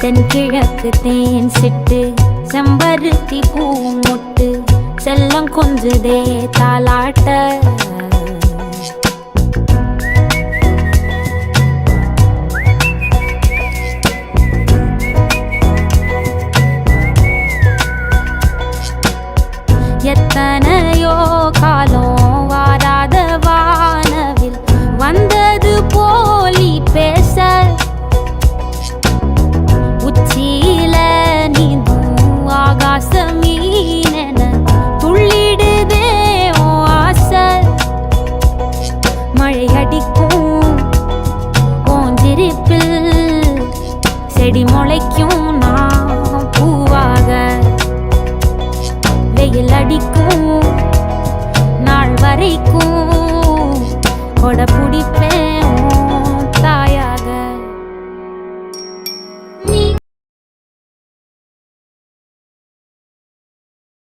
தென்கிழக்கு தேன் சிட்டு செம்பருத்தி பூ முட்டு செல்லம் கொஞ்சுதே தாலாட்ட எத்தனையோ காலம் வாராத வானவில் வந்தது போலி பேச உச்சியில நீந்தும் ஆகாச மீனென துள்ளிடுதே உன் ஆசை மழை அடிக்கும் ஓஞ்சிருப்பில் செடி முளைக்கும் நான் பூவாக வெயில் அடிக்கும் நாள் வரைக்கும் கொடை பிடிப்ப